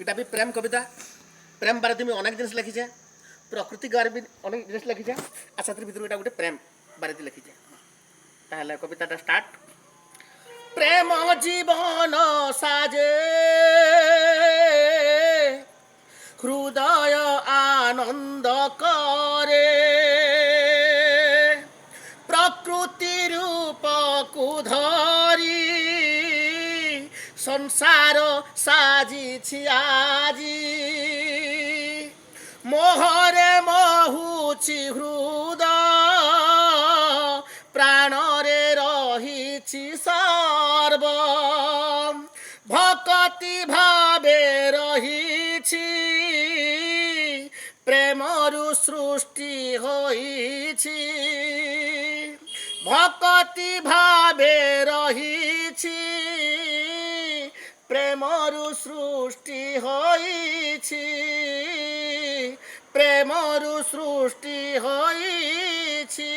এটা বি প্রেম কবিতা। প্রেম বারে আমি অনেক জিনিস লিখিছে, প্রকৃতি গারে বি অনেক জিনিস লিখিছে, আর সেটির ভিতরে এটা গোটে প্রেম বারে লিখিছে। তাহলে কবিতাটা স্টার্ট। প্রেম জীবন সাজে, হৃদয় আনন্দ করে, প্রকৃতি রূপকু ধরি সংসার সাজিছি আজি। মোহরে মহুছি হৃদয়, প্রাণরে রহিছি সর্ব, ভকতি ভাবে রহিছি, প্রেমরু সৃষ্টি হইছি। ভকতি ভাবে রহিছি, প্রেমরু সৃষ্টি হইছি, প্রেমরু সৃষ্টি হইছি।